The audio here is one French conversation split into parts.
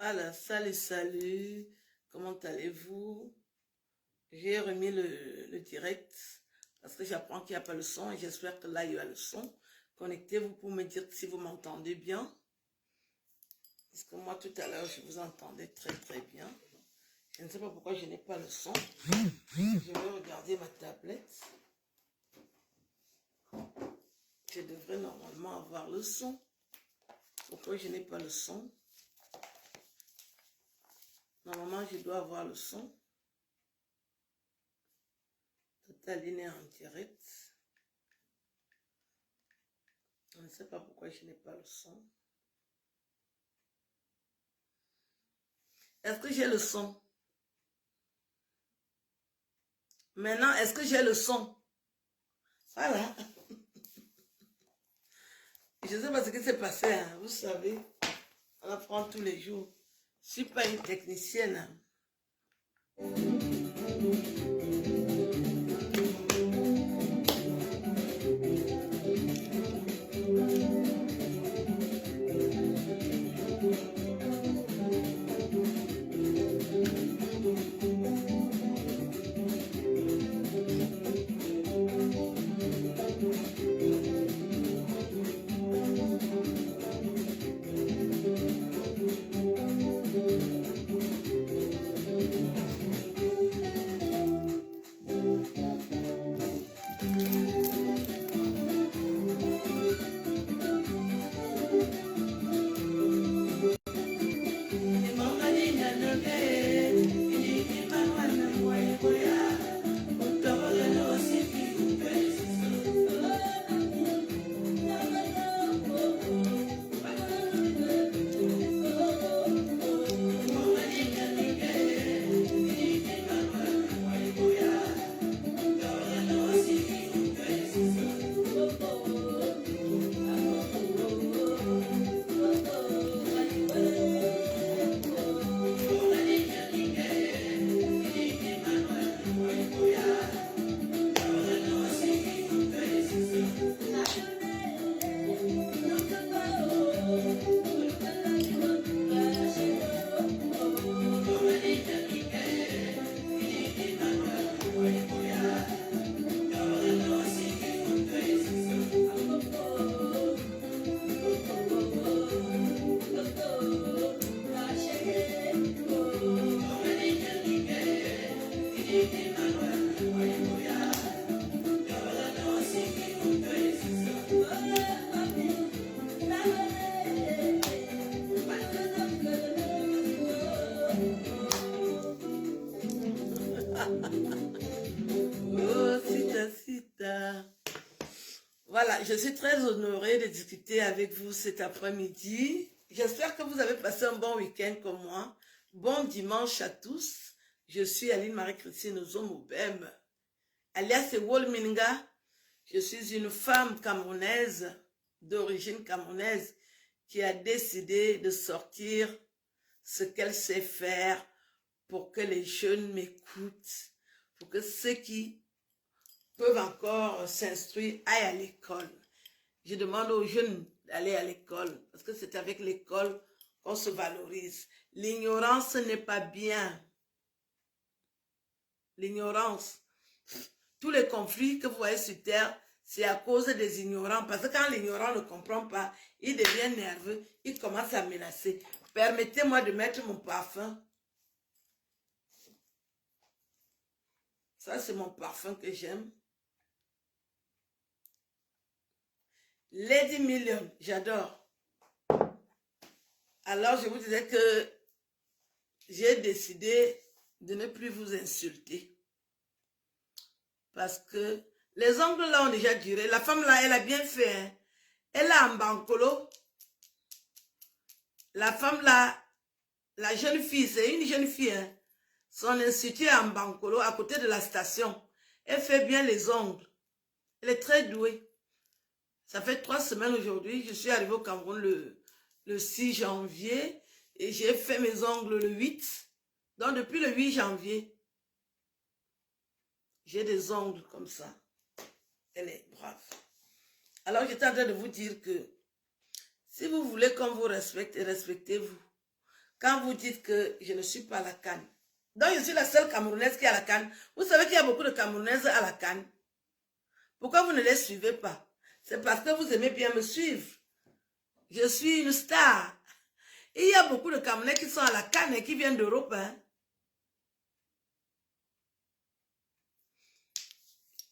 Alors, salut, comment allez-vous? J'ai remis le direct parce que j'apprends qu'il n'y a pas le son et j'espère que là, il y a le son. Connectez-vous pour me dire si vous m'entendez bien. Parce que moi, tout à l'heure, je vous entendais très bien. Je ne sais pas pourquoi je n'ai pas le son. Je vais regarder ma tablette. Je devrais normalement avoir le son. Pourquoi je n'ai pas le son? Normalement, je dois avoir le son. Total est en direct. Je ne sais pas pourquoi je n'ai pas le son. Est-ce que j'ai le son? Maintenant, est-ce que j'ai le son? Voilà. Je ne sais pas ce qui s'est passé, hein. Vous savez, on apprend tous les jours. Je ne suis pas une technicienne. Hein. Voilà, je suis très honorée de discuter avec vous cet après-midi. J'espère que vous avez passé un bon week-end comme moi. Bon dimanche à tous. Je suis Aline Marie-Christine Ozomoubem, alias Wolminga. Je suis une femme camerounaise, d'origine camerounaise, qui a décidé de sortir ce qu'elle sait faire pour que les jeunes m'écoutent, pour que ceux qui peuvent encore s'instruire aillent à l'école. Je demande aux jeunes d'aller à l'école, parce que c'est avec l'école qu'on se valorise. L'ignorance n'est pas bien. L'ignorance. Tous les conflits que vous voyez sur Terre, c'est à cause des ignorants. Parce que quand l'ignorant ne comprend pas, il devient nerveux, il commence à menacer. Permettez-moi de mettre mon parfum. Ça, c'est mon parfum que j'aime. Lady Million, j'adore. Alors, je vous disais que j'ai décidé de ne plus vous insulter. Parce que les ongles là ont déjà duré. La femme là, elle a bien fait. Hein. Elle a un bancolo. La femme là, la jeune fille, c'est une jeune fille. Hein. Son institut est en bancolo, à côté de la station. Elle fait bien les ongles. Elle est très douée. Ça fait 3 semaines aujourd'hui. Je suis arrivée au Cameroun le 6 janvier. Et j'ai fait mes ongles le 8. Donc depuis le 8 janvier, j'ai des ongles comme ça. Elle est brave. Alors j'étais en train de vous dire que si vous voulez qu'on vous respecte, respectez-vous. quand vous dites que je ne suis pas à la CAN. Donc, je suis la seule Camerounaise qui est à la CAN. Vous savez qu'il y a beaucoup de Camerounaises à la CAN. Pourquoi vous ne les suivez pas? C'est parce que vous aimez bien me suivre. Je suis une star. Et il y a beaucoup de Camerounais qui sont à la CAN et qui viennent d'Europe. Hein.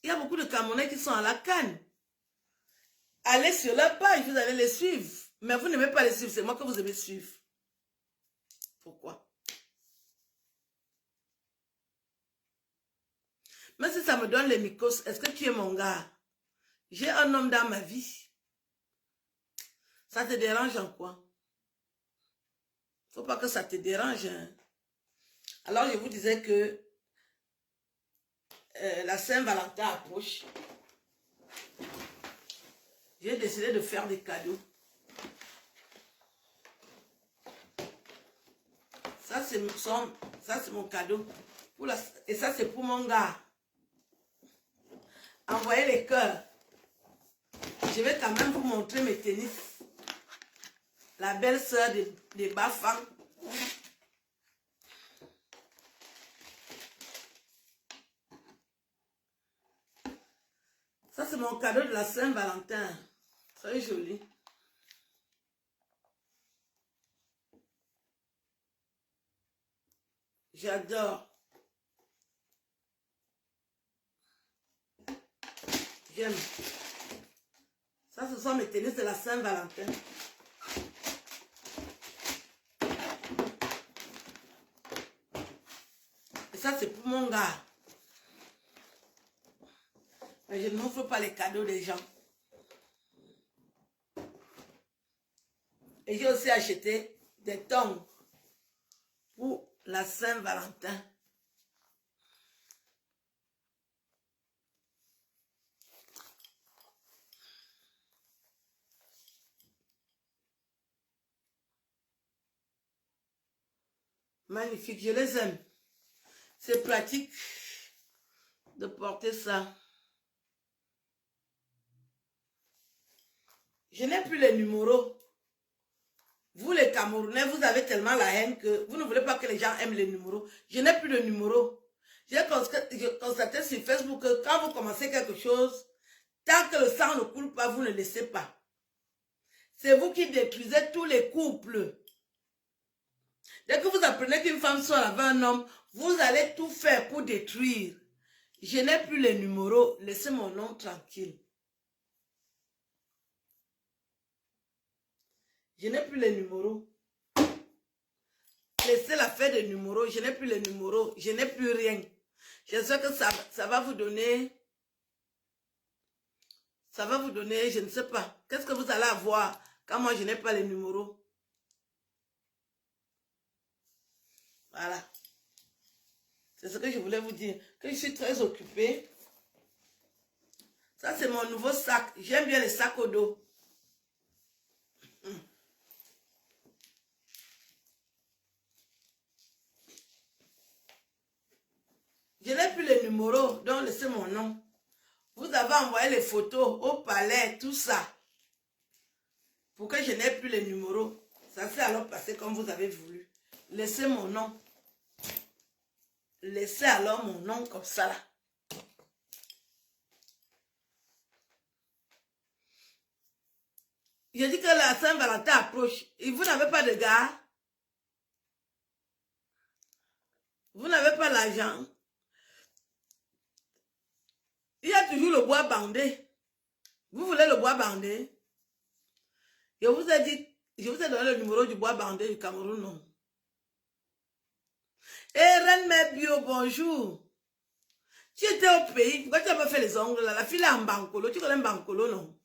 Il y a beaucoup de Camerounais qui sont à la CAN. Allez sur leur page, vous allez les suivre. Mais vous n'aimez pas les suivre, c'est moi que vous aimez suivre. Pourquoi? Mais si ça me donne les mycoses, est-ce que tu es mon gars? J'ai un homme dans ma vie. Ça te dérange en quoi? Faut pas que ça te dérange. Hein? Alors, je vous disais que la Saint-Valentin approche. J'ai décidé de faire des cadeaux. Ça, c'est mon cadeau. Et ça, c'est pour mon gars. Envoyez les cœurs. Je vais quand même vous montrer mes tennis. La belle-sœur des Bafang. Ça, c'est mon cadeau de la Saint-Valentin. C'est joli. J'adore. J'aime. Ça, ce sont mes tennis de la Saint-Valentin. Et ça, c'est pour mon gars. Mais je ne m'offre pas les cadeaux des gens. Et j'ai aussi acheté des tongs pour la Saint-Valentin. Magnifique, je les aime. C'est pratique de porter ça. Je n'ai plus les numéros. Vous les Camerounais, vous avez tellement la haine que vous ne voulez pas que les gens aiment les numéros. Je n'ai plus de numéros. J'ai constaté sur Facebook que quand vous commencez quelque chose, tant que le sang ne coule pas, vous ne laissez pas. C'est vous qui détruisez tous les couples. Dès que vous apprenez qu'une femme soit avec un homme, vous allez tout faire pour détruire. Je n'ai plus les numéros. Laissez mon nom tranquille. Je n'ai plus les numéros. Laissez l'affaire des numéros. Je n'ai plus les numéros. Je n'ai plus rien. J'espère que ça va vous donner... Ça va vous donner, je ne sais pas. Qu'est-ce que vous allez avoir quand moi je n'ai pas les numéros? Voilà. C'est ce que je voulais vous dire. Que je suis très occupée. Ça, c'est mon nouveau sac. J'aime bien les sacs au dos. Je n'ai plus les numéros, donc laissez mon nom. Vous avez envoyé les photos au palais, tout ça. Pour que je n'ai plus les numéros. Ça s'est alors passé comme vous avez voulu. Laissez mon nom. Laissez alors mon nom comme ça là. Je dis que la Saint-Valentin approche. Et vous n'avez pas de gars. Vous n'avez pas l'argent. Il y a toujours le bois bandé. Vous voulez le bois bandé? Je vous ai dit, je vous ai donné le numéro du bois bandé du Cameroun, non? Eh, Reine Mère Bio, bonjour. Tu étais au pays, pourquoi tu n'as pas fait les ongles là? La fille est en Bankolo, tu connais Bankolo, non?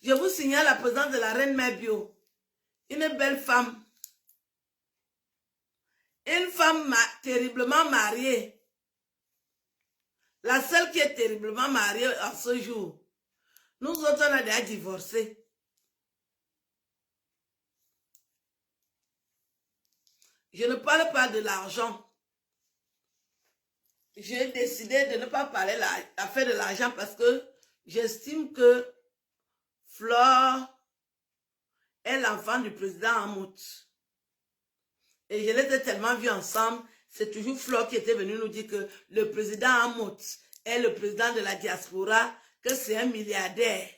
Je vous signale la présence de la Reine Mère Bio. Une belle femme. Une femme terriblement mariée. La seule qui est terriblement mariée à ce jour. Nous autres, on a déjà divorcé. Je ne parle pas de l'argent. J'ai décidé de ne pas parler l'affaire de l'argent parce que j'estime que Flore est l'enfant du président Hamout. Et je les ai tellement vus ensemble. C'est toujours Flore qui était venu nous dire que le président Hamout est le président de la diaspora, que c'est un milliardaire.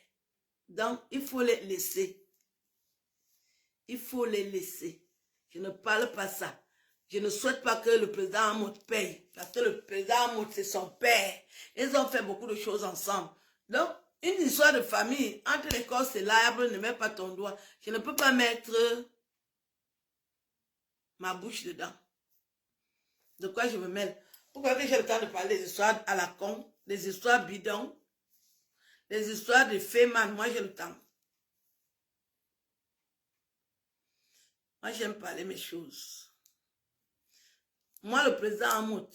Donc, il faut les laisser. Il faut les laisser. Je ne parle pas ça. Je ne souhaite pas que le président Hamout paye. Parce que le président Hamout, c'est son père. Ils ont fait beaucoup de choses ensemble. Donc, une histoire de famille, entre les corps et l'arbre, ne mets pas ton doigt. Je ne peux pas mettre ma bouche dedans. De quoi je me mêle? Pourquoi que j'ai le temps de parler des histoires à la con, des histoires bidons, des histoires de féman? Moi, j'ai le temps. Moi, j'aime parler mes choses. Moi, le président Hamout.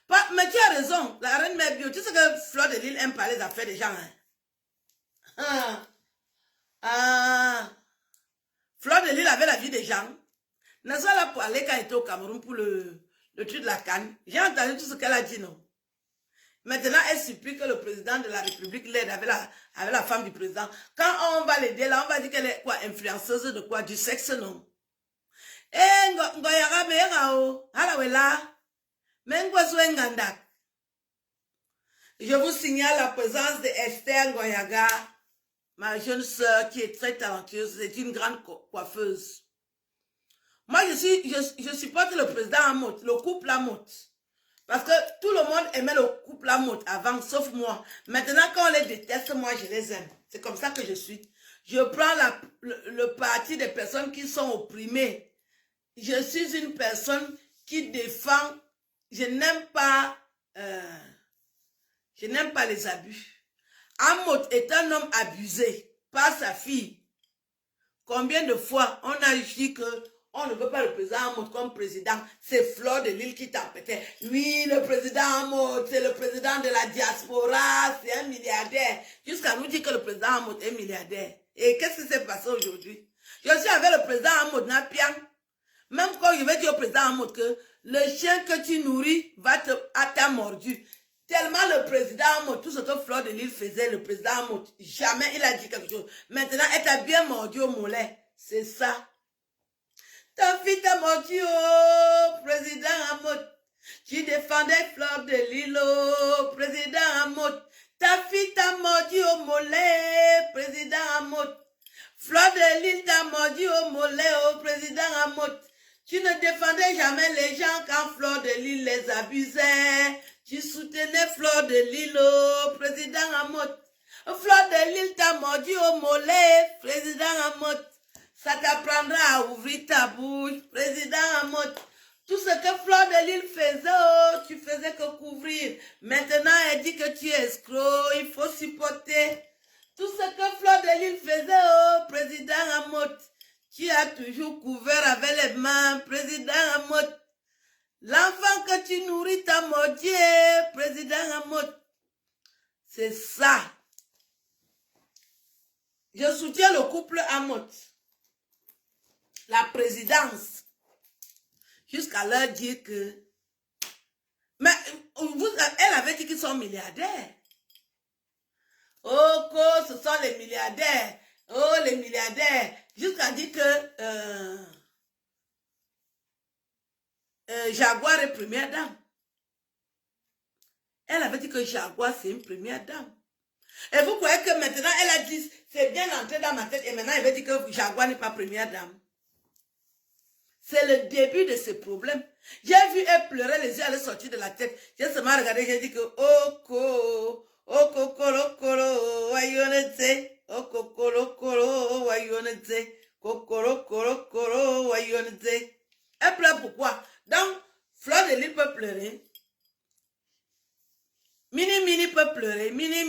Mais tu as raison, la reine mère bio. Tu sais que Flore de Lille aime parler des affaires des gens. Hein? Flore de Lille avait la vie des gens. N'est-ce pas là pour aller quand elle était au Cameroun pour le truc de la canne? J'ai entendu tout ce qu'elle a dit, non? Maintenant, elle supplie que le président de la République l'aide avec la femme du président. Quand on va l'aider, là, on va dire qu'elle est quoi, influenceuse de quoi? Du sexe, non? Eh, ngoyaga mera o, halawela, mengwazo nganda. Je vous signale la présence de Esther Ngoyaga, ma jeune sœur qui est très talentueuse, c'est une grande coiffeuse. Moi, je supporte le président Hamout, le couple Hamout. Parce que tout le monde aimait le couple Hamout avant, sauf moi. Maintenant, quand on les déteste, moi, je les aime. C'est comme ça que je suis. Je prends le parti des personnes qui sont opprimées. Je suis une personne qui défend. Je n'aime pas les abus. Hamout est un homme abusé par sa fille. Combien de fois on a dit que on ne veut pas le président Hamout comme président. C'est Flore de Lille qui t'empêtait. Oui, le président Hamout, c'est le président de la diaspora, c'est un milliardaire. Jusqu'à nous dire que le président Hamout est milliardaire. Et qu'est-ce qui s'est passé aujourd'hui? Je suis avec le président Hamout Napian. Même quand je vais dire au président Hamout que le chien que tu nourris t'a mordu. Tellement le président Hamout, tout ce que Flore de Lille faisait, le président Hamout, jamais il a dit quelque chose. Maintenant, elle t'a bien mordu au mollet. C'est ça. Ta fille t'a mordu, oh, président Hamout. Tu défendais Flore de Lille, oh, président Hamout. Ta fille t'a mordu au mollet, président Hamout. Flore de Lille t'a mordu au mollet, oh, président Hamout. Tu ne défendais jamais les gens quand Flore de Lille les abusait. Tu soutenais Flore de Lille, oh, président Hamout. Flore de Lille t'a mordu au mollet, président Hamout. Ça t'apprendra à ouvrir ta bouche, président Hamout. Tout ce que Flore de Lille faisait, oh, tu faisais que couvrir. Maintenant, elle dit que tu es escroc, il faut supporter. Tout ce que Flore de Lille faisait, oh, président Hamout. Tu as toujours couvert avec les mains, président Hamout. L'enfant que tu nourris t'a mordu, président Hamout. C'est ça. Je soutiens le couple Hamout. La présidence. Jusqu'à leur dire que... Mais elle avait dit qu'ils sont milliardaires. Oh, ce sont les milliardaires. Oh, les milliardaires. Jusqu'à dire que Jaguar est première dame. Elle avait dit que Jaguar, c'est une première dame. Et vous croyez que maintenant, elle a dit, c'est bien entré dans ma tête, et maintenant, elle veut dire que Jaguar n'est pas première dame. C'est le début de ce problème. J'ai vu elle pleurer, les yeux allaient sortir de la tête. J'ai seulement regardé, j'ai dit que, oh, kokoro, wayonete, oh, kokoro, wayonete, kokoro, wayonete. Elle pleure pourquoi? Donc, Flore de Lille peut pleurer. Mini peut pleurer. Mini,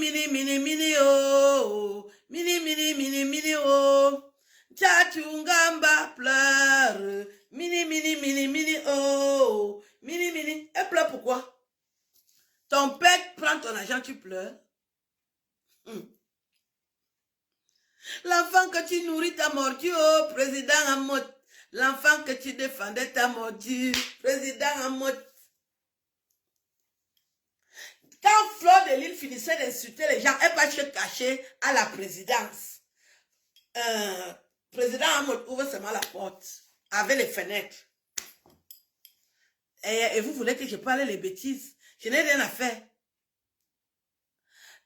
oh. Mini, oh. Tchachungamba pleure. Mini, oh. Mini. Elle pleure pourquoi? Ton père prend ton argent, tu pleures. L'enfant que tu nourris t'a mordu, oh, président Hamout. L'enfant que tu défendais t'a mordu, président Hamout. Quand Flore de Lille finissait d'insulter les gens, elle va se cacher à la présidence. Président Hamout ouvre seulement la porte. avec les fenêtres. Et vous voulez que je parle les bêtises? Je n'ai rien à faire.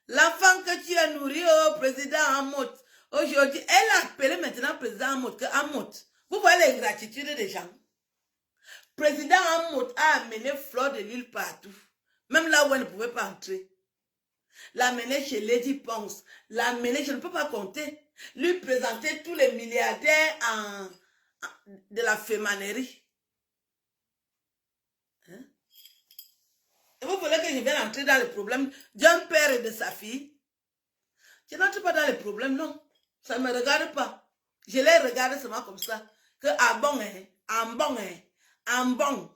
L'enfant que tu as nourri au président Amot, aujourd'hui, elle a appelé maintenant président Amot que Amot. Vous voyez l'ingratitude des gens. Président Amot a amené Fleur de Lille partout. Même là où elle ne pouvait pas entrer. L'amener chez Lady Ponce. L'amener, je ne peux pas compter. Lui présenter tous les milliardaires de la fémanerie. Hein? Et vous voulez que je vienne entrer dans les problèmes d'un père et de sa fille? Je n'entre pas dans les problèmes, non. Ça ne me regarde pas. Je les regarde seulement comme ça. Que ah bon, hein, en bon, hein, en bon.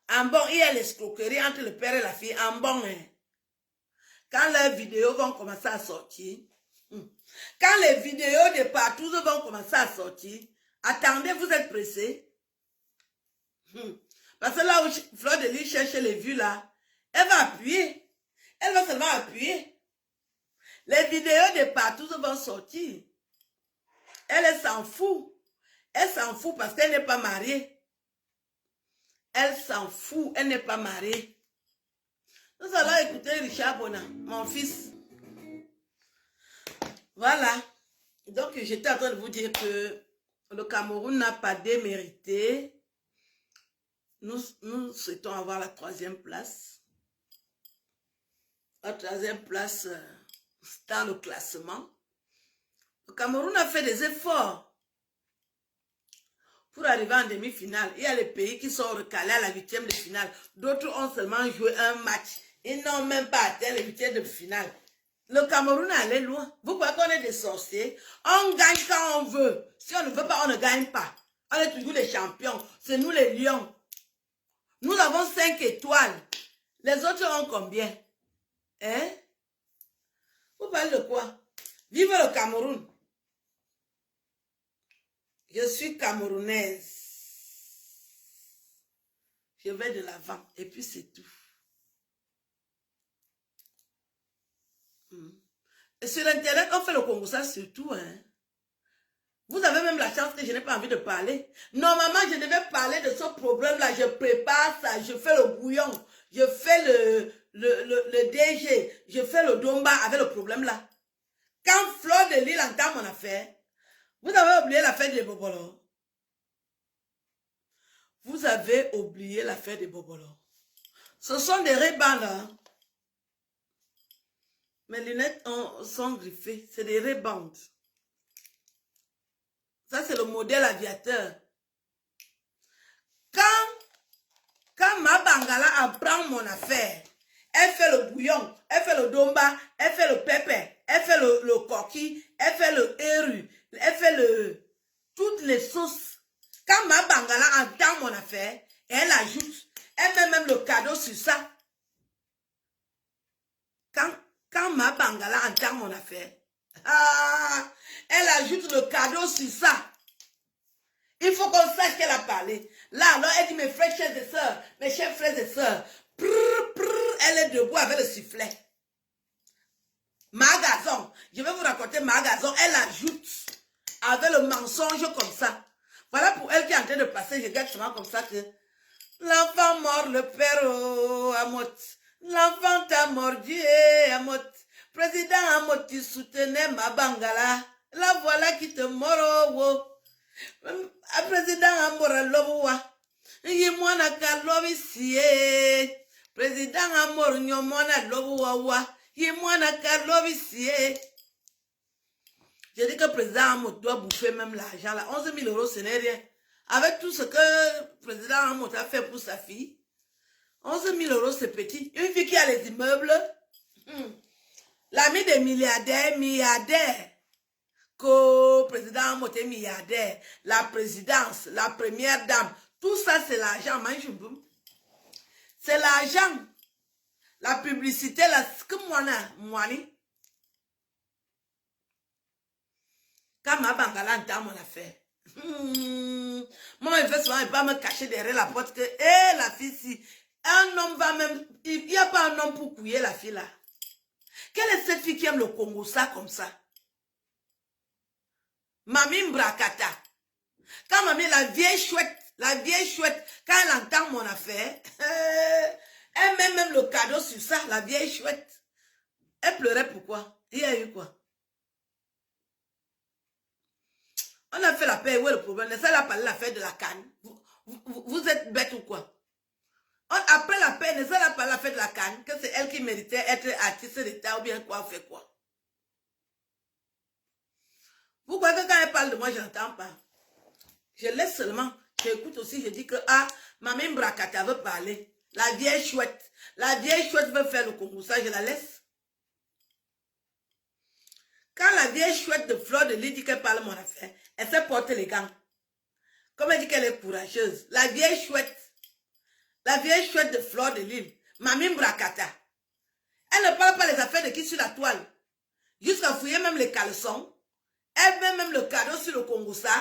En bon, il y a l'escroquerie entre le père et la fille. En bon, hein. Quand les vidéos vont commencer à sortir, quand les vidéos de partout vont commencer à sortir, attendez, vous êtes pressés. Parce que là où Fleur de Lys cherche les vues là, elle va appuyer. Elle va seulement appuyer. Les vidéos de partout vont sortir. Elle s'en fout. Elle s'en fout parce qu'elle n'est pas mariée. Elle s'en fout, elle n'est pas mariée. Nous allons écouter Richard Bona, mon fils. Voilà. Donc, j'étais en train de vous dire que le Cameroun n'a pas démérité. Nous souhaitons avoir la 3e place. La 3e place dans le classement. Le Cameroun a fait des efforts pour arriver en demi-finale. Il y a les pays qui sont recalés à la 8e de finale. D'autres ont seulement joué un match. Ils n'ont même pas atteint les 8e de finale. Le Cameroun est allé loin. Vous croyez qu'on est des sorciers? On gagne quand on veut. Si on ne veut pas, on ne gagne pas. On est toujours les champions. C'est nous les lions. Nous avons 5 étoiles. Les autres ont combien? Hein? Vous parlez de quoi? Vive le Cameroun. Je suis camerounaise. Je vais de l'avant. Et puis c'est tout. Et sur Internet, on fait le Congo, ça surtout. Hein. Vous avez même la chance que je n'ai pas envie de parler. Normalement, je devais parler de ce problème-là. Je prépare ça, je fais le bouillon, je fais le DG, je fais le domba avec le problème-là. Quand Fleur de Lys entend mon affaire, vous avez oublié l'affaire des Bobolos. Vous avez oublié l'affaire des Bobolos. Ce sont des Ray-Bans, là. Mes lunettes sont griffées. C'est des Ray-Bans. Ça, c'est le modèle aviateur. Quand ma Bangala apprend mon affaire, elle fait le bouillon, elle fait le domba, elle fait le pépé, elle fait le coquille, elle fait le eru, elle fait toutes les sauces. Quand ma Bangala entend mon affaire, elle ajoute, elle met même le cadeau sur ça. Quand ma Bangala entend mon affaire, elle ajoute le cadeau sur ça. Il faut qu'on sache qu'elle a parlé. Là, alors, elle dit, mes frères, chers et sœurs, mes chers frères et sœurs, elle est debout avec le sifflet. Magazon, je vais vous raconter Magazon, elle ajoute avec le mensonge comme ça. Voilà pour elle qui est en train de passer, je regarde souvent comme ça que l'enfant mord le père, oh, Amot. L'enfant t'a mordu, Amot. Président Amot, tu soutenais ma Bangala. La voilà qui te mord, oh. Président Amora Lobowa. Yimwana Kalobi siye. Président Amor Nyomona Lobowa. Yimwana Kalobi siye. Je dis que le président Amot doit bouffer même l'argent là. 11 000 euros, ce n'est rien. Avec tout ce que le président Amot a fait pour sa fille. 11 000 euros, c'est petit. Une fille qui a les immeubles. L'ami des milliardaires. Co-président Amot est milliardaire. La présidence, la première dame. Tout ça, c'est l'argent. C'est l'argent. La publicité, la moani. Quand ma Bangala entend mon affaire. Moi, il fait souvent, il va me cacher derrière la porte que, la fille, si un homme va même, il n'y a pas un homme pour couiller la fille là. Quelle est cette fille qui aime le Congo, ça, comme ça? Mamie Mbrakata. Quand mamie, la vieille chouette, quand elle entend mon affaire, elle met même le cadeau sur ça, la vieille chouette. Elle pleurait pourquoi? Il y a eu quoi? On a fait la paix, où est le problème? Ça, elle a parlé de l'affaire de la canne. Vous êtes bête ou quoi? Après la paix, ne ça pas la fête de la canne, que c'est elle qui méritait être artiste d'État ou bien quoi, fait quoi. Vous croyez que quand elle parle de moi, je n'entends pas. Je laisse seulement, j'écoute aussi, je dis que, ah, Mamie Mbrakata veut parler. La vieille chouette veut faire le concours, ça, je la laisse. Quand la vieille chouette de Fleur de Lys dit qu'elle parle de mon affaire, elle fait porter les gants. Comme elle dit qu'elle est courageuse. La vieille chouette de Fleur de Lys, Mamie Mbrakata. Elle ne parle pas des affaires de qui sur la toile. Jusqu'à fouiller même les caleçons. Elle met même le cadeau sur le Congossa.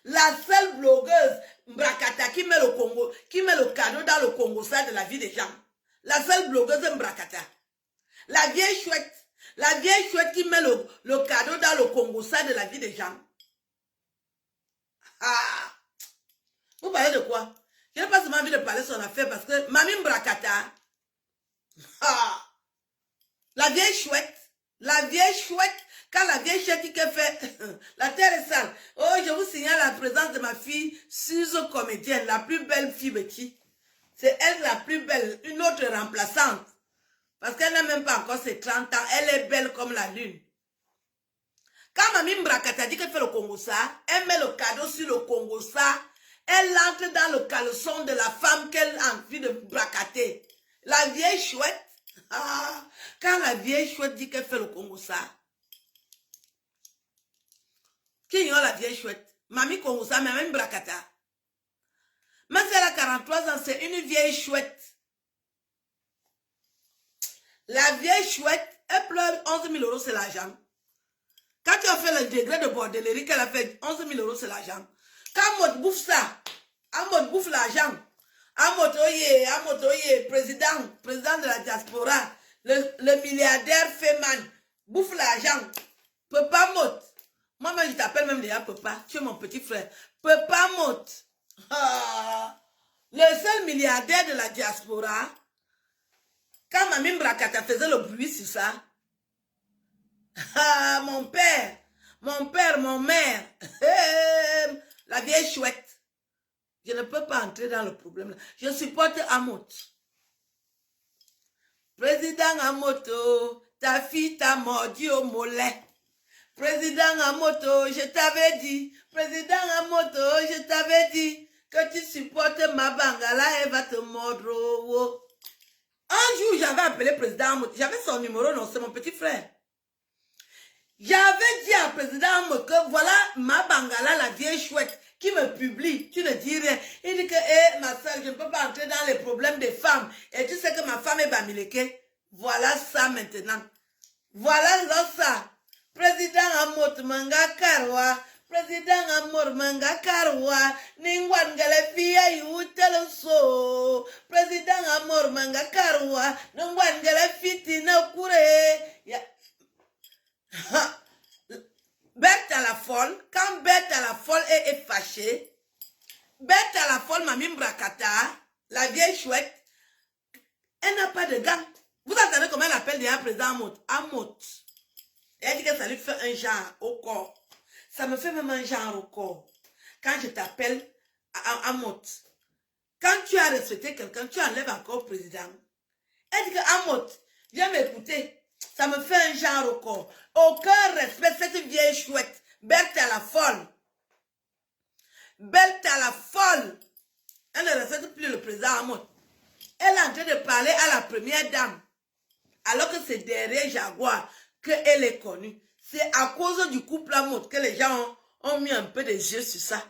La seule blogueuse Mbrakata qui met le cadeau dans le Congossa de la vie des gens. La seule blogueuse Mbrakata. La vieille chouette qui met le cadeau dans le Congossa de la vie des gens. Ah! Vous parlez de quoi? Je n'ai pas seulement envie de parler de son affaire parce que Mamie Mbrakata, ah! La vieille chouette, quand la vieille chouette qui fait, la terre est sale. Oh, je vous signale la présence de ma fille, Suze comédienne, la plus belle fille Betty. C'est elle la plus belle, une autre remplaçante. Parce qu'elle n'a même pas encore ses 30 ans, elle est belle comme la lune. Quand Mamie Mbrakata dit qu'elle fait le Congossa, elle met le cadeau sur le Congossa, elle entre dans le caleçon de la femme qu'elle a envie de bracater. La vieille chouette, ah, quand la vieille chouette dit qu'elle fait le Congossa, qui ignore la vieille chouette? Mamie Congossa, mais même Mbrakata. Même si elle a 43 ans, c'est une vieille chouette. La vieille chouette, elle pleure 11 000 €, c'est l'argent. Quand tu as fait le degré de bordellerie qu'elle a fait, 11 000 €, c'est l'argent. Quand Mot bouffe ça, Mot bouffe l'argent. Amotoye, président de la diaspora, le milliardaire Feman, bouffe l'argent. Papa Mot. Moi, je t'appelle même déjà Papa. Tu es mon petit frère. Papa Mot. Ah, le seul milliardaire de la diaspora. Quand Mamie Mbrakata faisait le bruit sur ça. Ah, mon père, mon mère. La vieille chouette. Je ne peux pas entrer dans le problème. Je supporte Amot. Président Amoto, ta fille t'a mordu au mollet. Président Amoto, je t'avais dit. Président Amoto, je t'avais dit que tu supportes ma bangala, elle va te mordre. Un jour, j'avais appelé président Amoto. J'avais son numéro, non, c'est mon petit frère. J'avais dit à président Amoto que voilà ma bangala, la vieille chouette, qui me publie, tu ne dis rien. Il dit que, ma soeur, je ne peux pas entrer dans les problèmes des femmes. Et tu sais que ma femme est bamileke. Voilà ça maintenant. Voilà ça. Président Amot Manga Karwa. Président Amor Manga Karwa. Ningwan Galefia Yutelo So. Président Amor Manga Karwa. Ningwan Galefiti no Kure. Bête à la folle, quand Bête à la folle est fâchée, Bête à la folle, Mamie Mbrakata, la vieille chouette, elle n'a pas de gants. Vous entendez comment elle appelle déjà président Amot. Elle dit que ça lui fait un genre au corps. Ça me fait même un genre au corps. Quand je t'appelle Amot, quand tu as respecté quelqu'un, tu enlèves encore président. Elle dit que Amot, viens m'écouter. Ça me fait un genre au corps. Aucun respect, cette vieille chouette. Bête à la folle. Bête à la folle. Elle ne respecte plus le président Amot. Elle est en train de parler à la première dame. Alors que c'est derrière Jaguar qu'elle est connue. C'est à cause du couple Amot que les gens ont mis un peu des yeux sur ça.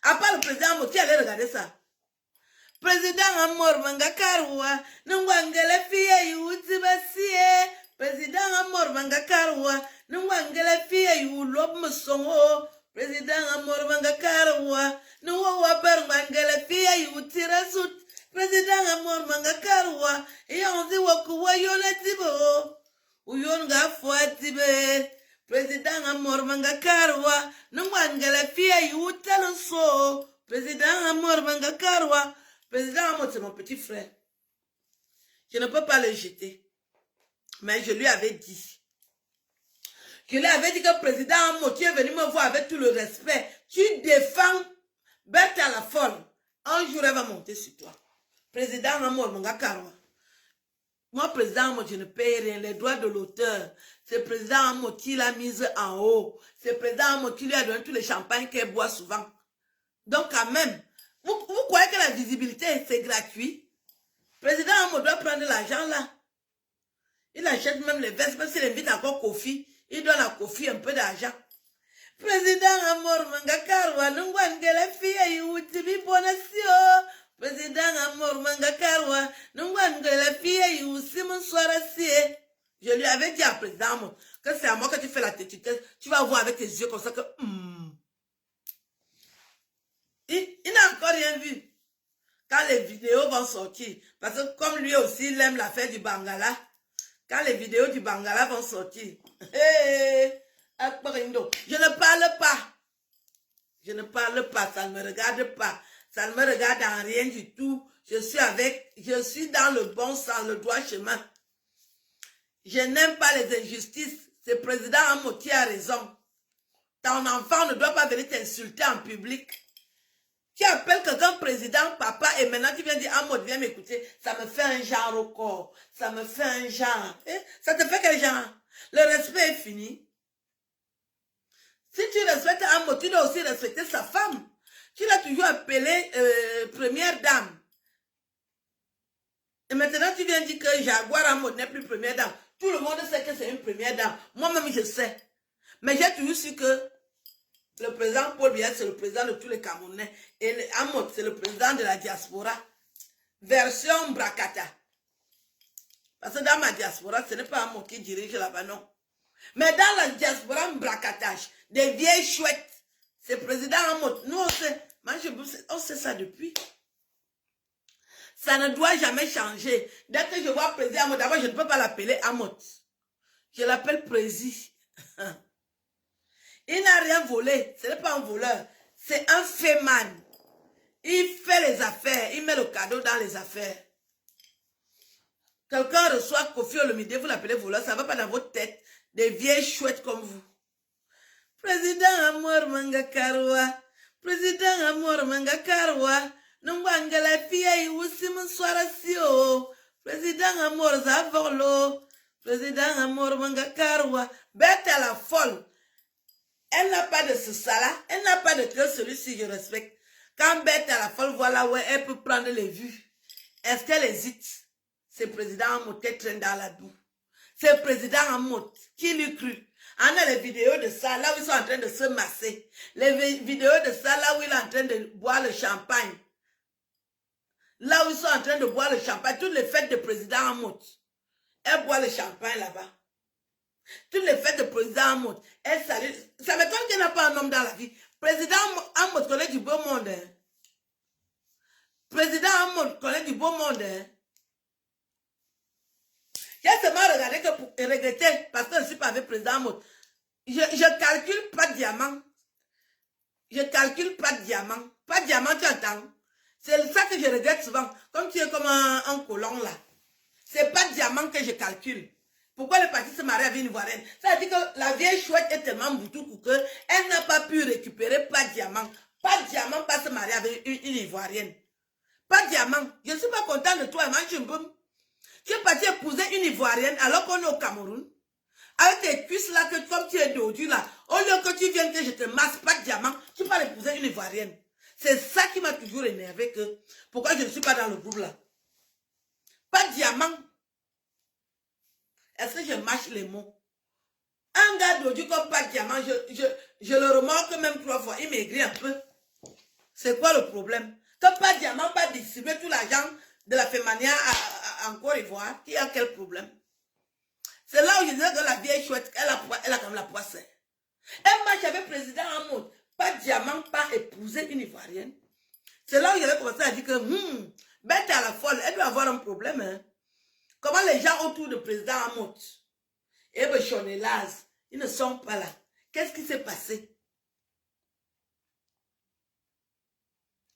À part le président Amot, qui allait regarder ça? Président Amor Mangakarwa. Nungwangele fiye yuzibasie. Président Amor Mangakarwa, Nungwangele fie yu lob musongo. Président Amor Mangakarwa, Nungwabar Mangele fie yu tirasut. Président Amor Mangakarwa, Yonzi wakuwa yole tibo. Uyonga fwa tibe. Président Amor Mangakarwa, Nungwangala Fia Yutalonso. Président Amor Mangakarwa. Président Amor, c'est mon petit frère. Je ne peux pas le jeter. Mais je lui avais dit. Je lui avais dit que le président Amor, tu es venu me voir avec tout le respect. Tu défends Berthe à la folle. Un jour, elle va monter sur toi. Président Amor Mangakarwa. Moi, président Amor, je ne paye rien. Les droits de l'auteur. C'est président Amor qui l'a mise en haut. C'est président Amor qui lui a donné tous les champagnes qu'elle boit souvent. Donc, quand même, vous croyez que la visibilité, c'est gratuit? Président Amor doit prendre l'argent là. Il achète même les vestes, même s'il invite encore Kofi, il donne à Kofi un peu d'argent. Président Amor Mangakarwa, Nungwangele Fia Yutibi Bonasio. Président Amor Mangakarwa, Nungwangele Fia Yusimon Soarasie. Je lui avais dit à président Amor que c'est à moi que tu fais la tétitude. Tu vas voir avec tes yeux comme ça que. Il n'a encore rien vu. Quand les vidéos vont sortir, parce que comme lui aussi, il aime l'affaire du Bangala, quand les vidéos du Bangala vont sortir, je ne parle pas. Je ne parle pas, ça ne me regarde pas. Ça ne me regarde en rien du tout. Je suis dans le bon sens, le droit chemin. Je n'aime pas les injustices. C'est le président Amor qui a raison. Ton enfant ne doit pas venir t'insulter en public. Tu appelles quelqu'un président, papa, et maintenant tu viens dire, Amor, viens m'écouter. Ça me fait un genre au corps. Ça me fait un genre. Ça te fait quel genre? Le respect est fini. Si tu respectes Amor, tu dois aussi respecter sa femme. Tu l'as toujours appelée première dame. Et maintenant tu viens dire que Jaguar Amor n'est plus première dame. Tout le monde sait que c'est une première dame. Moi-même, je sais. Mais j'ai toujours su que le président Paul Biya, c'est le président de tous les Camerounais. Et Amor, c'est le président de la diaspora. Version Brakata. Parce que dans ma diaspora, ce n'est pas Amor qui dirige là-bas, non. Mais dans la diaspora Brakatache, des vieilles chouettes, c'est le président Amor. Nous, on sait ça depuis. Ça ne doit jamais changer. Dès que je vois président Amor, d'abord, je ne peux pas l'appeler Amor. Je l'appelle Prési. Il n'a rien volé. Ce n'est pas un voleur. C'est un féman. Il fait les affaires. Il met le cadeau dans les affaires. Quelqu'un reçoit Kofi Olomide, vous l'appelez voleur. Ça ne va pas dans votre tête. Des vieilles chouettes comme vous. Président Amor Mangakarwa. Président Amor Mangakarwa. Nungwangala Fia Yusim Soarasio. Président Amor Zavolo. Président Amor Mangakarwa. Bête à la folle. Elle n'a pas de ce ça-là. Elle n'a pas de que celui-ci, je respecte. Quand Bête à la folle, voilà où elle peut prendre les vues. Est-ce qu'elle hésite? C'est le président Amor qui traîne dans la boue. C'est le président Amor qui lui crut. On a les vidéos de ça, là où ils sont en train de se masser. Les vidéos de ça, là où il est en train de boire le champagne. Là où ils sont en train de boire le champagne. Toutes les fêtes de président Amor. Elle boit le champagne là-bas. Toutes les fêtes de président Amor, elle salue. Ça m'étonne qu'il n'y a pas un homme dans la vie. Président Amor connaît du beau monde. Hein. Président Amor connaît du beau monde. Hein. J'ai seulement regardé que pour regretter, parce que je ne suis pas avec président Amor. Je calcule pas de diamant. Je calcule pas de diamant. Pas de diamant, tu entends? C'est ça que je regrette souvent. Comme tu es comme un colon là. C'est pas de diamant que je calcule. Pourquoi le parti se marie avec une Ivoirienne? Ça veut dire que la vieille chouette est tellement boutoukou qu'elle n'a pas pu récupérer pas de diamant. Pas de diamant, pas se marier avec une Ivoirienne. Pas de diamant. Je ne suis pas content de toi, Manchumboum. Tu es parti épouser une Ivoirienne alors qu'on est au Cameroun. Avec tes cuisses là, que comme tu es dodu là, au lieu que tu viennes que je te masse pas de diamant, tu vas épouser une Ivoirienne. C'est ça qui m'a toujours énervé que pourquoi je ne suis pas dans le groupe là. Pas de diamant. Est-ce que je mâche les mots? Un gars dodu comme pas de diamant, je le remarque même 3 fois, il maigrit un peu. C'est quoi le problème? Que pas de diamant, pas distribuer tout l'argent de la Fémania en Côte d'Ivoire, qui a quel problème? C'est là où je disais que la vieille chouette, elle a comme la poisse. Elle marche avec le président Amor, pas de diamant, pas épouser une Ivoirienne. C'est là où j'avais commencé à dire que, Bête à la folle, elle doit avoir un problème. Hein? Comment les gens autour du président Amor, et Bechonelaz, Ils ne sont pas là. Qu'est-ce qui s'est passé?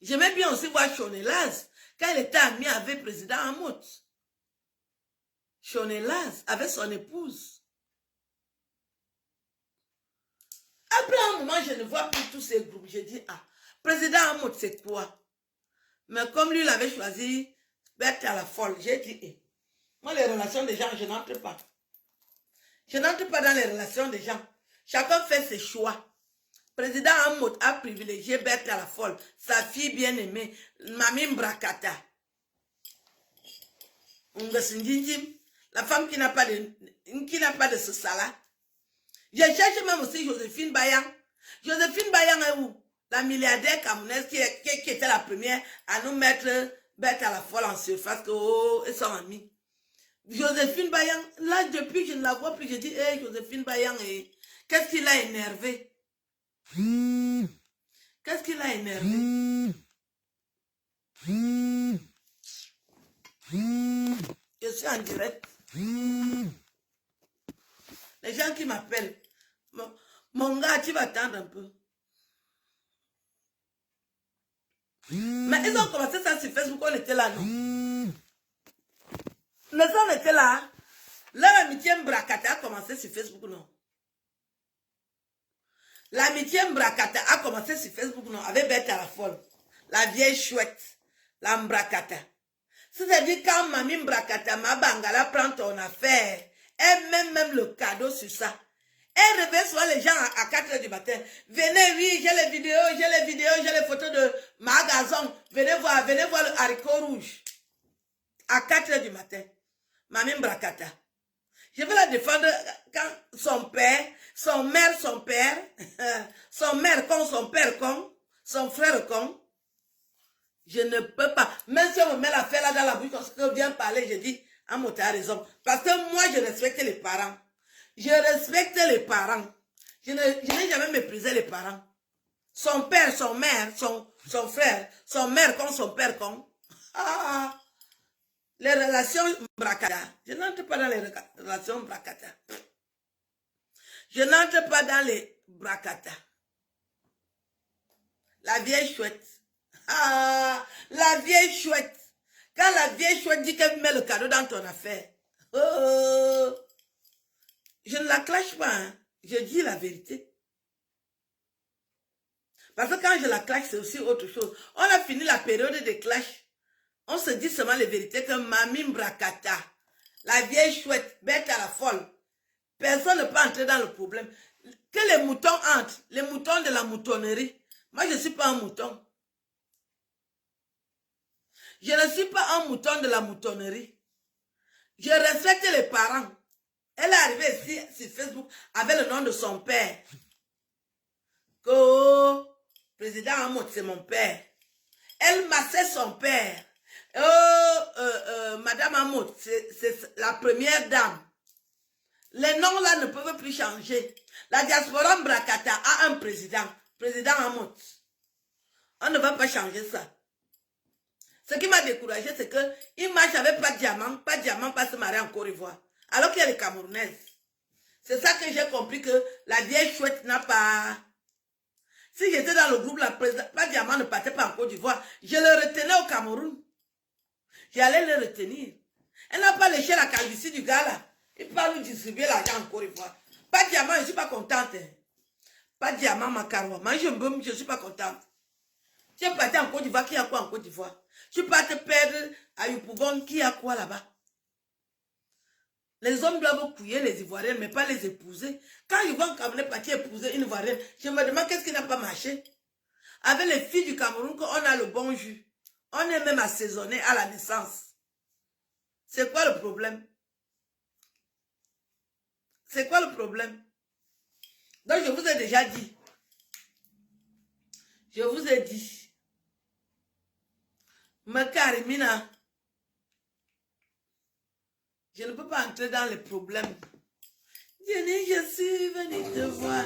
J'aimais bien aussi voir Chonelaz quand il était ami avec le président Hamout. Chonelaz avec son épouse. Après un moment, je ne vois plus tous ces groupes. Je dis, ah, président Hamout, c'est quoi? Mais comme lui, il avait choisi d'être à la folle, j'ai dit, eh, moi, les relations des gens, je n'entre pas. Je n'entre pas dans les relations des gens. Chacun fait ses choix. Président Hamout a privilégié Berthe à la folle, sa fille bien-aimée, Mami Mbrakata. La femme qui n'a pas de ce salaire. J'ai cherché même aussi Joséphine Bayang. Joséphine Bayang est où? La milliardaire camerounaise qui était la première à nous mettre Berthe à la folle en surface, et son amie. Joséphine Bayang, là, depuis que je ne la vois plus, je dis, hey, Joséphine Bayang, qu'est-ce qui l'a énervé? Qu'est-ce qui l'a énervé? Je suis en direct. Les gens qui m'appellent, mon gars, tu vas attendre un peu. Mais ils ont commencé ça sur Facebook, on était là, non? Les gens étaient là. Leur amitié Mbrakata a commencé sur Facebook, non? L'amitié Mbrakata a commencé sur Facebook, non? Avec Berthe à la folle. La vieille chouette. La Mbrakata. C'est-à-dire quand Mami Mbrakata, ma bangala prend ton affaire, elle met même le cadeau sur ça. Elle réveille souvent les gens à 4 h du matin. Venez, oui, j'ai les vidéos, j'ai les photos de ma gazon. Venez voir le haricot rouge. À 4 h du matin. Mami Mbrakata. Je vais la défendre quand son père, son mère con, son père con, son frère con. Je ne peux pas. Même si on me met l'affaire là dans la bouche, quand on vient parler, je dis, Hamout a raison. Parce que moi, je respecte les parents. Je respecte les parents. Je n'ai jamais méprisé les parents. Son père, son mère, son frère, son mère con, son père con. Ah, les relations Mbrakata. Je n'entre pas dans les relations Mbrakata. Je n'entre pas dans les Mbrakata. La vieille chouette. Ah, la vieille chouette. Quand la vieille chouette dit qu'elle met le cadeau dans ton affaire. Oh, je ne la clash pas. Hein. Je dis la vérité. Parce que quand je la clash, c'est aussi autre chose. On a fini la période des clashs. On se dit seulement les vérités que Mami Mbrakata, la vieille chouette, bête à la folle, personne ne peut entrer dans le problème. Que les moutons entrent, les moutons de la moutonnerie. Moi, je ne suis pas un mouton. Je ne suis pas un mouton de la moutonnerie. Je respecte les parents. Elle est arrivée ici sur Facebook avec le nom de son père. Que président Hamout, c'est mon père. Elle massait son père. Madame Hamout, c'est la première dame. Les noms là ne peuvent plus changer. La diaspora Mbrakata a un président. Président Hamout. On ne va pas changer ça. Ce qui m'a découragé, c'est qu'il marche avec pas de diamant, pas se marier en Côte d'Ivoire. Alors qu'il y a les Camerounaises. C'est ça que j'ai compris que la vieille chouette n'a pas... Si j'étais dans le groupe, la présidente, pas de diamant ne partait pas en Côte d'Ivoire. Je le retenais au Cameroun. J'allais le retenir. Elle n'a pas léché la calvitie du gars là. Il peut pas nous distribuer l'argent en Côte d'Ivoire. Pas de diamant, je ne suis pas contente. Pas de diamant, ma carotte. Moi, je ne suis pas contente. Tu es parti en Côte d'Ivoire, qui a quoi en Côte d'Ivoire? Tu peux te perdre à Yopougon, qui a quoi là-bas? Les hommes doivent couiller les Ivoiriens, mais pas les épouser. Quand ils vont Cameroun partir épouser une Ivoirienne, je me demande qu'est-ce qui n'a pas marché. Avec les filles du Cameroun, on a le bon jus. On est même assaisonné à la naissance. C'est quoi le problème? C'est quoi le problème? Donc, je vous ai déjà dit. Je vous ai dit. Mais Karimina, je ne peux pas entrer dans les problèmes. Jenny, je suis venue te voir.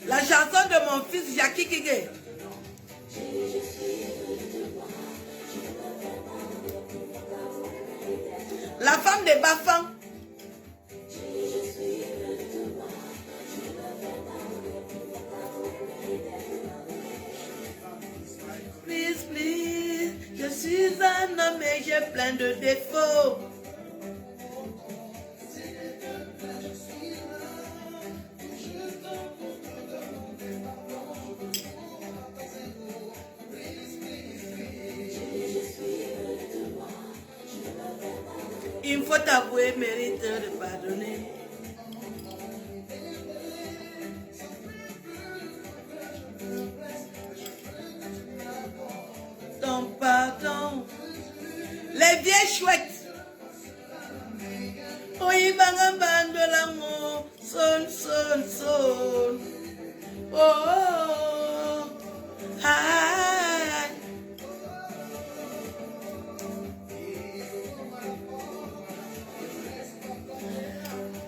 La chanson de mon fils Jackie Kige. La femme Bafam de Bafam. Please, please, je suis un homme et j'ai plein de défauts. Il faut avouer, mérite de pardonner. Ton pardon. Les vieilles chouettes. Oui, bangam de l'amour. Son, son, son. Oh, oh, oh. Hi.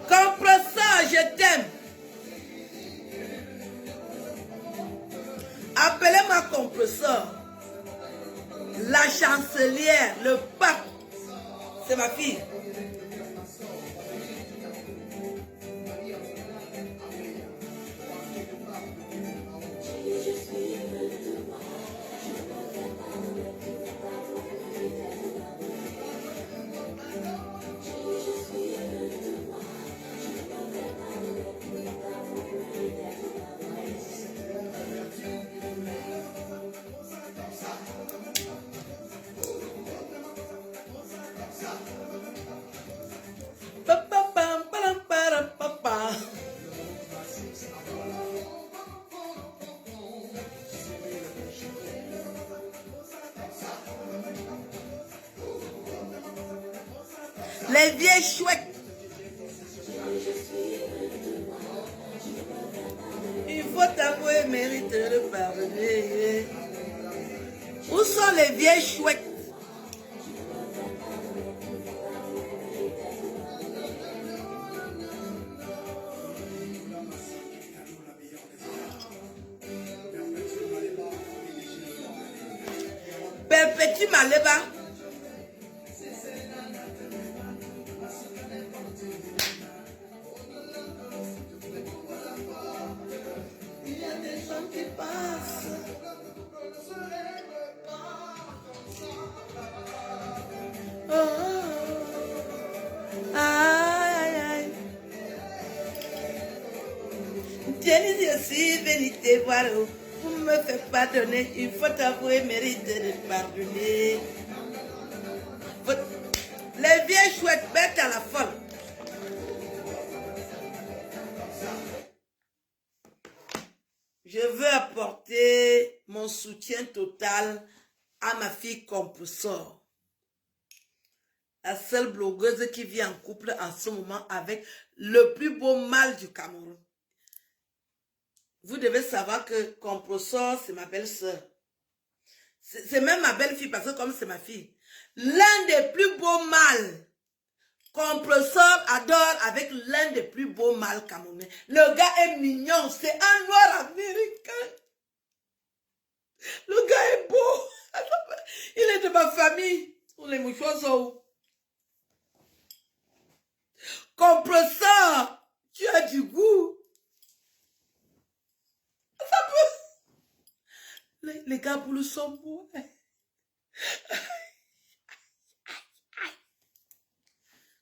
Comprends ça, je t'aime. Appelez-moi compresseur. La chancelière, le pape. C'est ma fille. Les vieilles chouettes. Il faut t'avouer, mérite de pardonner. Où sont les vieilles chouettes? Perpétue Maléba. Voir, vous me faites pardonner, il faut avouer, mérite de pardonner. Les vieilles chouettes bêtes à la folle. Je veux apporter mon soutien total à ma fille Compressor. La seule blogueuse qui vit en couple en ce moment avec le plus beau mâle du Cameroun. Vous devez savoir que Compressor, c'est ma belle-sœur. C'est même ma belle-fille parce que comme c'est ma fille. L'un des plus beaux mâles. Compressor adore avec l'un des plus beaux mâles camerounais. Le gars est mignon. C'est un noir américain. Le gars est beau. Il est de ma famille. Les mouchoirs sont où? Compressor, tu as du goût. Les gars boules sont beaux.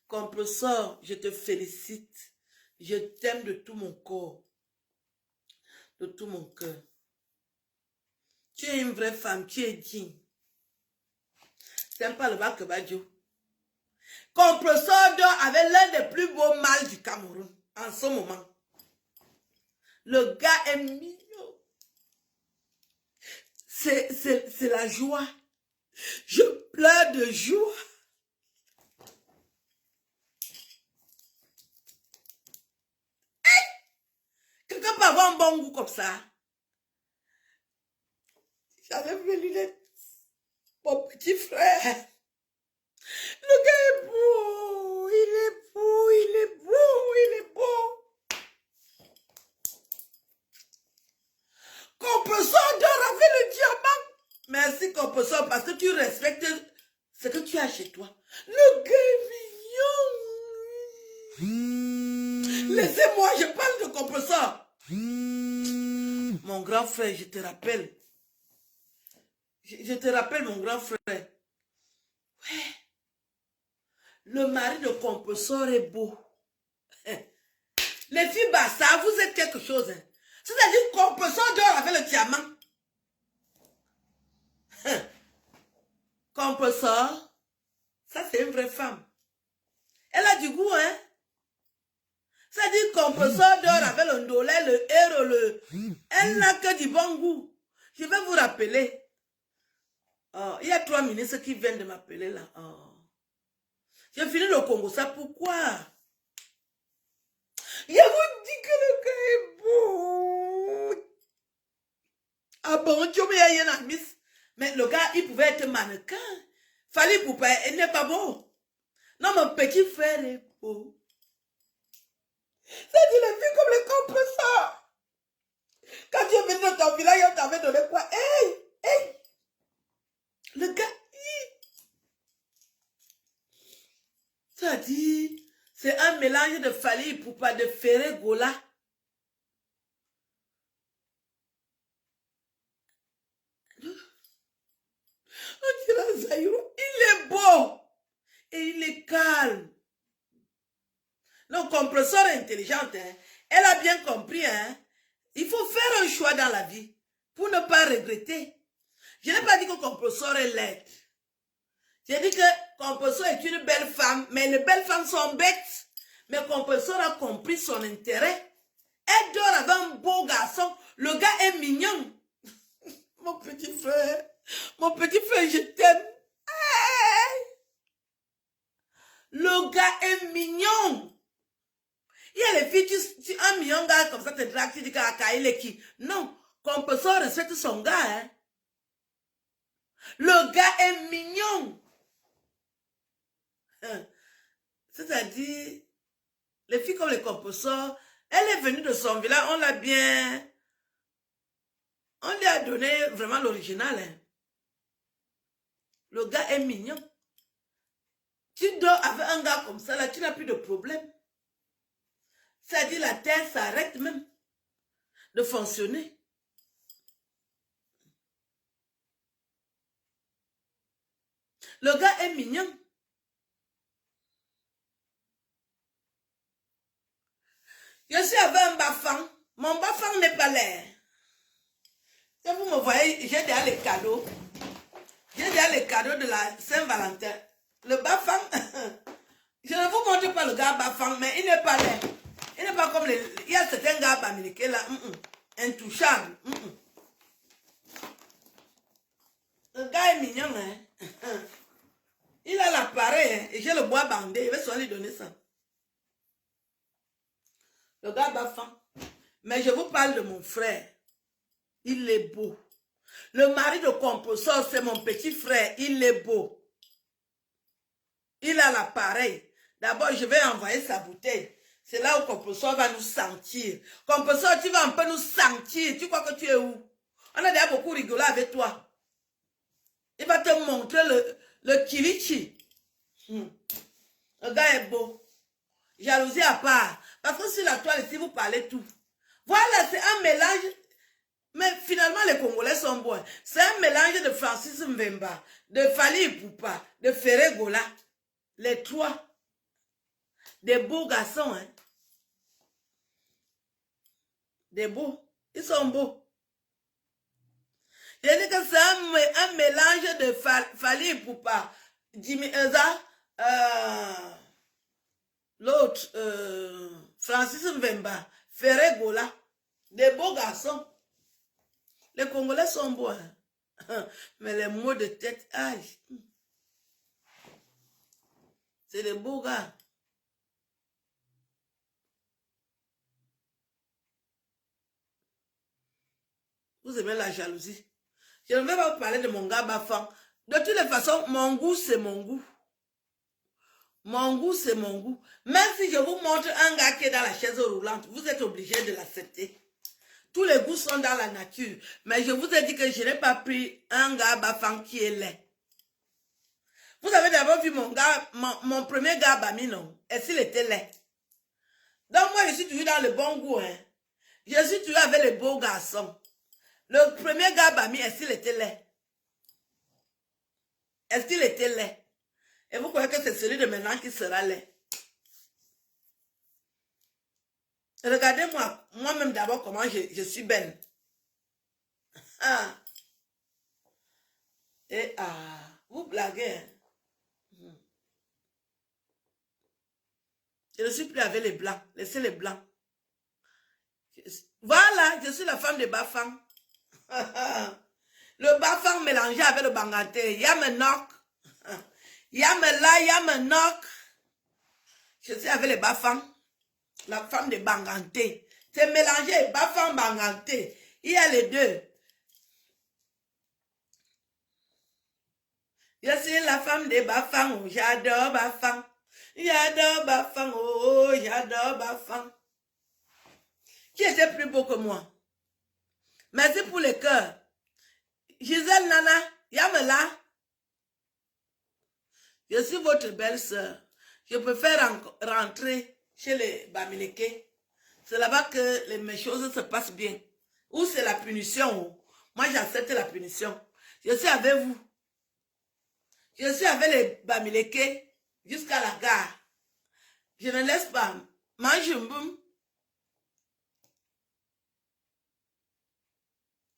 Compressor, je te félicite. Je t'aime de tout mon corps. De tout mon cœur. Tu es une vraie femme, tu es digne. T'aimes pas le bac Badjo. Compressor dort avec l'un des plus beaux mâles du Cameroun en ce moment. Le gars est mignon. C'est la joie. Je pleure de joie. Quelqu'un peut avoir un bon goût comme ça. J'enlève mes lunettes. Mon petit frère. Le gars est beau. Il est beau, il est beau, il est beau. Compressor dort avec le diamant. Merci Compressor parce que tu respectes ce que tu as chez toi. Le gars est Laissez-moi, je parle de compresseur. Mon grand frère, je te rappelle. Je te rappelle, mon grand frère. Ouais. Le mari de compresseur est beau. Les filles bassa, vous êtes quelque chose. Hein. C'est-à-dire compresseur dort avec le diamant. Compresseur, ça c'est une vraie femme. Elle a du goût, hein. C'est-à-dire compresseur dort avec le ndolé, le héros, Elle n'a que du bon goût. Je vais vous rappeler. Oh, il y a 3 ministres qui viennent de m'appeler là. Oh. J'ai fini le Congo, ça pourquoi? Je vous dis que le gars est beau. Ah bon, Dieu me a une miss. Mais le gars, il pouvait être mannequin. Fallait pour pas, il n'est pas beau. Non, mon petit frère est beau. Ça dit les filles comme les compresseurs. Quand tu es venu dans ton village, on t'avait donné quoi? Hey, hey. Le gars, ça dit, c'est un mélange de Fally Ipupa, de Ferré Gola. On dirait Zaïrou, il est beau et il est calme. Donc, compresseur intelligente, hein, elle a bien compris, hein, il faut faire un choix dans la vie pour ne pas regretter. Je n'ai pas dit que compresseur est laide. J'ai dit que compresseur est une belle femme, mais les belles femmes sont bêtes. Mais compresseur a compris son intérêt. Elle dort avec un beau garçon. Le gars est mignon. Mon petit frère, je t'aime. Hey! Le gars est mignon. Il y a les filles, un mignon gars comme ça te drague, tu dis qu'il est qui? Non, compresseur respecte son gars. Hein? Le gars est mignon. C'est-à-dire, les filles comme les compresseurs, elle est venue de son village, on l'a bien... On lui a donné vraiment l'original. Hein. Le gars est mignon. Tu dors avec un gars comme ça, là, tu n'as plus de problème. C'est-à-dire, la terre s'arrête même de fonctionner. Le gars est mignon. Je suis avec un bafang. Mon bafang n'est pas l'air. Si vous me voyez, j'ai déjà les cadeaux. J'ai déjà les cadeaux de la Saint-Valentin. Le bafang, je ne vous montre pas le gars bafang, mais il n'est pas l'air. Il n'est pas comme les... Il y a certains gars américains là, intouchables. Le gars est mignon, hein. Il a l'appareil, hein, et j'ai le bois bandé. Je vais souvent lui donner ça. Le gars bafang. Mais je vous parle de mon frère. Il est beau. Le mari de compresseur, c'est mon petit frère. Il est beau. Il a l'appareil. D'abord, je vais envoyer sa bouteille. C'est là où compresseur va nous sentir. Compresseur, tu vas un peu nous sentir. Tu crois que tu es où? On a déjà beaucoup rigolé avec toi. Il va te montrer le kirichi. Le gars est beau. Jalousie à part. Parce que sur la toile, si vous parlez tout. Voilà, c'est un mélange. Mais finalement, les Congolais sont bons. C'est un mélange de Francis Mbemba, de Fally Ipupa, de Ferré Gola. Les trois. Des beaux garçons, hein. Des beaux. Ils sont beaux. Je dis que c'est un mélange de Fally Ipupa, Jimmy Eza, l'autre, Francis Mbemba, Ferré Gola. Des beaux garçons. Les Congolais sont beaux, hein? Mais les mots de tête, aïe. C'est des beaux gars. Vous aimez la jalousie. Je ne vais pas vous parler de mon gars bafang. De toutes les façons, mon goût, c'est mon goût. Mon goût, c'est mon goût. Même si je vous montre un gars qui est dans la chaise roulante, vous êtes obligé de l'accepter. Tous les goûts sont dans la nature. Mais je vous ai dit que je n'ai pas pris un gars bafang qui est laid. Vous avez d'abord vu mon gars, mon premier gars Bami, non? Est-ce qu'il était laid? Donc moi, je suis toujours dans le bon goût. Hein. Je suis toujours avec les beaux garçons. Le premier gars Bami, est-ce qu'il était laid? Est-ce qu'il était laid? Et vous croyez que c'est celui de maintenant qui sera laid? Regardez-moi, moi-même d'abord, comment je suis belle. Ah. Et ah, vous blaguez. Hein? Je ne suis plus avec les blancs. Laissez les blancs. Voilà, je suis la femme de Bafang. Le Bafang mélangé avec le Banganté. Yamenok. Yamela, Yamenok. Je suis avec les Bafang. La femme de Banganté. C'est mélangé, Bafang, Banganté. Il y a les deux. Je suis la femme de Bafang. J'adore Bafang. J'adore Bafang. Oh, j'adore Bafang. Qui était plus beau que moi? Merci pour le cœur. Gisèle Nana, Yamela. Je suis votre belle-sœur. Je préfère rentrer chez les Bamileke. C'est là-bas que les choses se passent bien. Ou c'est la punition. Moi, j'accepte la punition. Je suis avec vous. Je suis avec les Bamileke jusqu'à la gare. Je ne laisse pas. Mange un boum.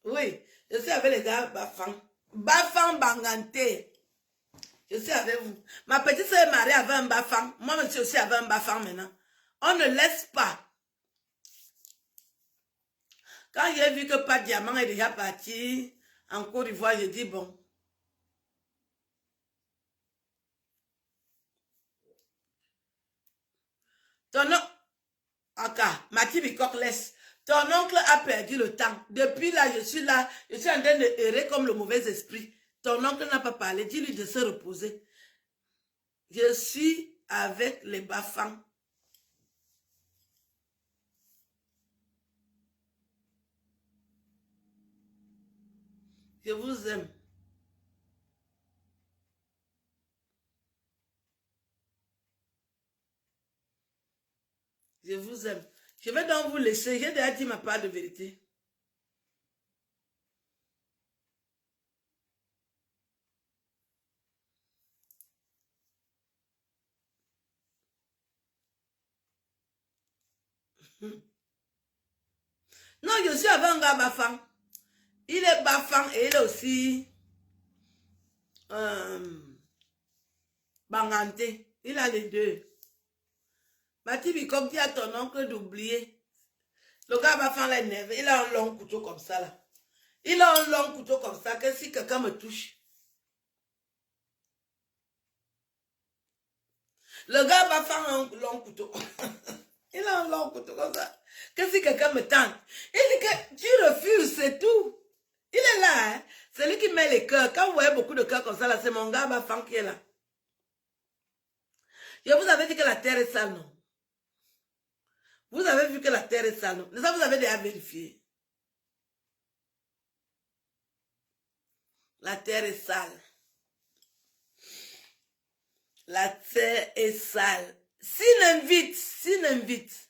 Oui, je suis avec les gars Bafang. Bafang Banganté. Je suis avec vous. Ma petite soeur est mariée avec un Bafang. Moi, je suis aussi avec un Bafang maintenant. On ne laisse pas. Quand j'ai vu que Pas Diamant est déjà parti en Côte d'Ivoire, j'ai dit bon. Ton oncle, Aka, Mathieu Bicok laisse. Ton oncle a perdu le temps. Depuis là, je suis en train de errer comme le mauvais esprit. Ton oncle n'a pas parlé. Dis-lui de se reposer. Je suis avec les Bafang. Je vous aime. Je vous aime. Je vais donc vous laisser. J'ai déjà dit ma part de vérité. Non, je suis avec un gars Bafang. Il est Bafang et il est aussi Banganté. Il a les deux. Mathieu, comme dit à ton oncle d'oublier. Le gars Bafang l'a énervé. Il a un long couteau comme ça là. Il a un long couteau comme ça que si quelqu'un me touche. Le gars Bafang a un long couteau. Il a un long couteau comme ça. Que si quelqu'un me tente. Il dit que tu refuses, c'est tout. Il est là, hein. C'est lui qui met les cœurs. Quand vous voyez beaucoup de cœurs comme ça, là, c'est mon gars Bafang qui est là. Je vous avais dit que la terre est sale, non? Vous avez vu que la terre est sale, non? Ça, vous avez déjà vérifié. La terre est sale. La terre est sale. S'il invite.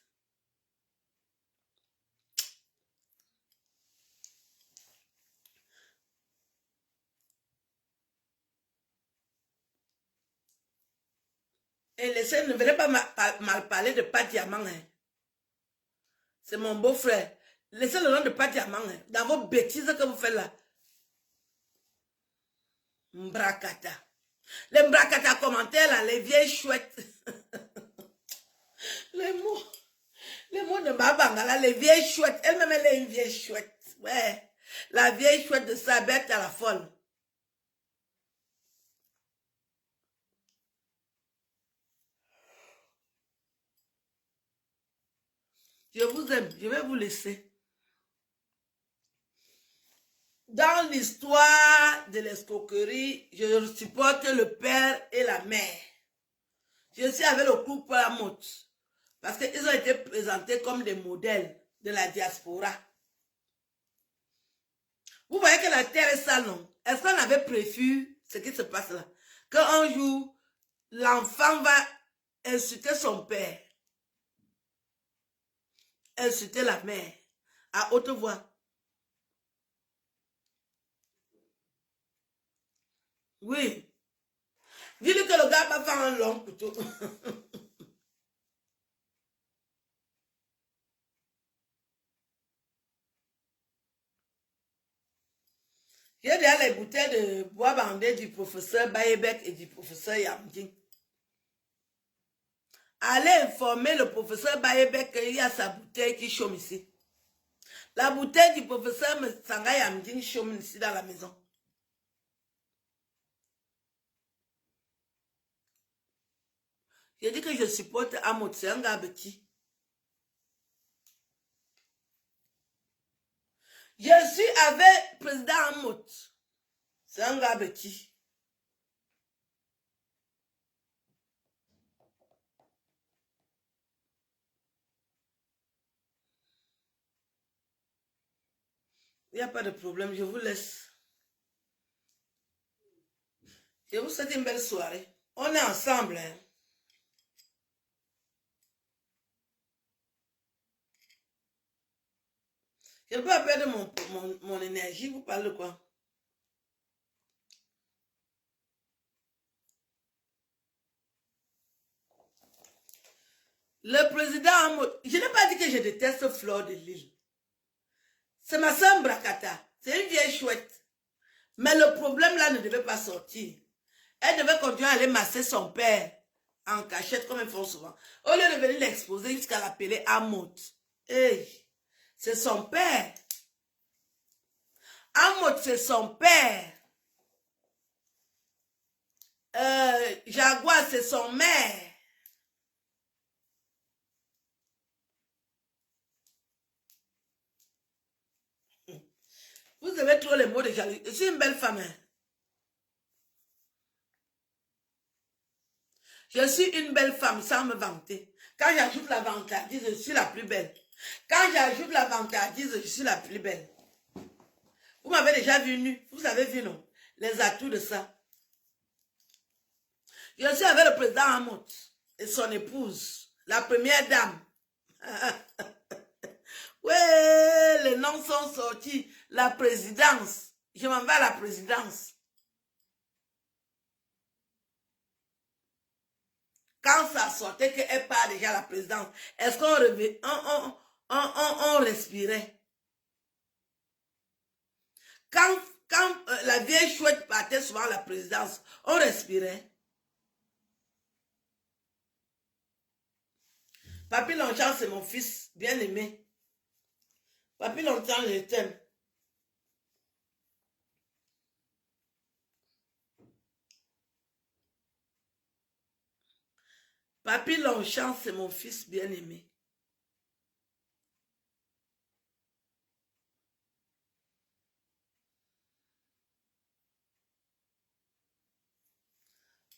Et laissez, ne venez pas mal parler de Pas Diamant. Hein. C'est mon beau-frère. Laissez le nom de Pas Diamant. Hein, dans vos bêtises que vous faites là. Mbrakata. Les mbrakata commentaires là, les vieilles chouettes. les mots de Babanga là, les vieilles chouettes. Elle-même, elle est une vieille chouette. Ouais. La vieille chouette de sa bête à la folle. Je vous aime. Je vais vous laisser. Dans l'histoire de l'escroquerie, je supporte le père et la mère. Je suis avec le couple Lamotte. Parce qu'ils ont été présentés comme des modèles de la diaspora. Vous voyez que la terre est sale, non? Est-ce qu'on avait prévu ce qui se passe là? Qu'un jour, l'enfant va insulter son père. insulter la mère à haute voix. Oui. Dis-lui que le gars va faire un long couteau. J'ai déjà les bouteilles de bois bandé du professeur Bayebek et du professeur Yamding. Allez informer le professeur Bayebek qu'il y a sa bouteille qui chôme ici. La bouteille du professeur Sanga Yamding chôme ici dans la maison. J'ai dit que je supporte Amot, c'est un gars petit. Je suis avec le président Amot. C'est un gars petit. Il n'y a pas de problème, je vous laisse. Je vous souhaite une belle soirée. On est ensemble. Hein? Je ne peux pas perdre mon énergie. Vous parlez de quoi? Le président Amot, je n'ai pas dit que je déteste Fleur de Lille. C'est ma soeur Bracata. C'est une vieille chouette. Mais le problème là ne devait pas sortir. Elle devait continuer à aller masser son père en cachette comme ils font souvent. Au lieu de venir l'exposer jusqu'à l'appeler Amot. Hey, c'est son père. Amot, c'est son père. Jaguar, c'est son mère. Vous avez trop les mots de jalousie. Je suis une belle femme. Hein? Je suis une belle femme sans me vanter. Quand j'ajoute la vantardise, je suis la plus belle. Quand j'ajoute la vantardise, je suis la plus belle. Vous m'avez déjà vu nu. Vous avez vu, non? Les atouts de ça. Je suis avec le président Amot et son épouse, la première dame. Ouais, les noms sont sortis. La présidence. Je m'en vais à la présidence. Quand ça sortait qu'elle part déjà à la présidence, est-ce qu'on on respirait? Quand la vieille chouette partait souvent à la présidence, on respirait. Papi Longchamp, c'est mon fils bien-aimé. Papi Longchamp, je t'aime. Papi Longchamp, c'est mon fils bien-aimé.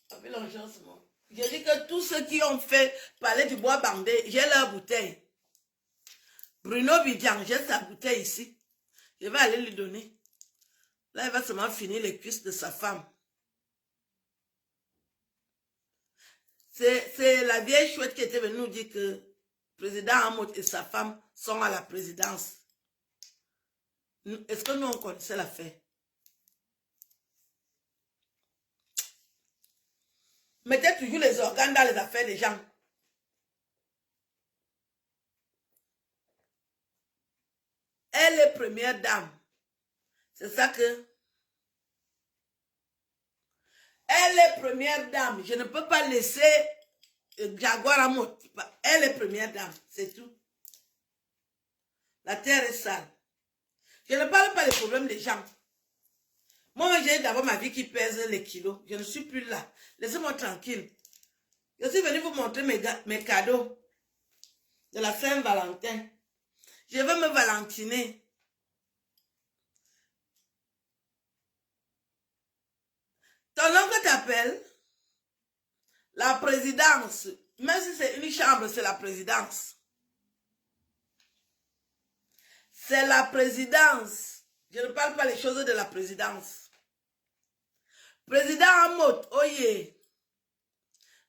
Papi Longchamp, c'est mon... Je dis que tous ceux qui ont fait parler du bois bandé, j'ai leur bouteille. Bruno Vidian, j'ai sa bouteille ici. Je vais aller lui donner. Là, il va seulement finir les cuisses de sa femme. C'est la vieille chouette qui était venue nous dire que le président Amot et sa femme sont à la présidence. Est-ce que nous, on connaissait l'affaire? Mettez toujours les organes dans les affaires des gens. Elle est première dame. C'est ça que... Elle est première dame. Je ne peux pas laisser Jaguar Amot. Elle est première dame. C'est tout. La terre est sale. Je ne parle pas des problèmes des gens. Moi, j'ai d'abord ma vie qui pèse les kilos. Je ne suis plus là. Laissez-moi tranquille. Je suis venue vous montrer mes cadeaux de la Saint-Valentin. Je veux me valentiner. Ton oncle t'appelle. La présidence. Même si c'est une chambre, c'est la présidence. C'est la présidence. Je ne parle pas les choses de la présidence. Président Amot, oye.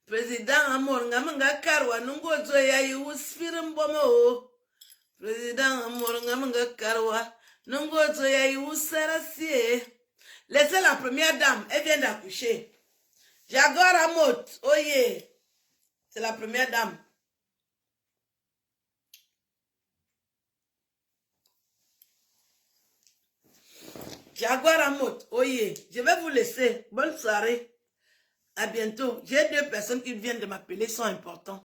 Président Amot, ngamanga karwa nungo zoya yu spirim bomo. Président Morongamanga Karwa. Nongozo ya Iwusarasie. Laissez la première dame, elle vient d'accoucher. Jaguar Amot, oh yeah. C'est la première dame. Jaguar Amot, oh yeah. Je vais vous laisser. Bonne soirée. À bientôt. J'ai 2 personnes qui viennent de m'appeler, sont importants.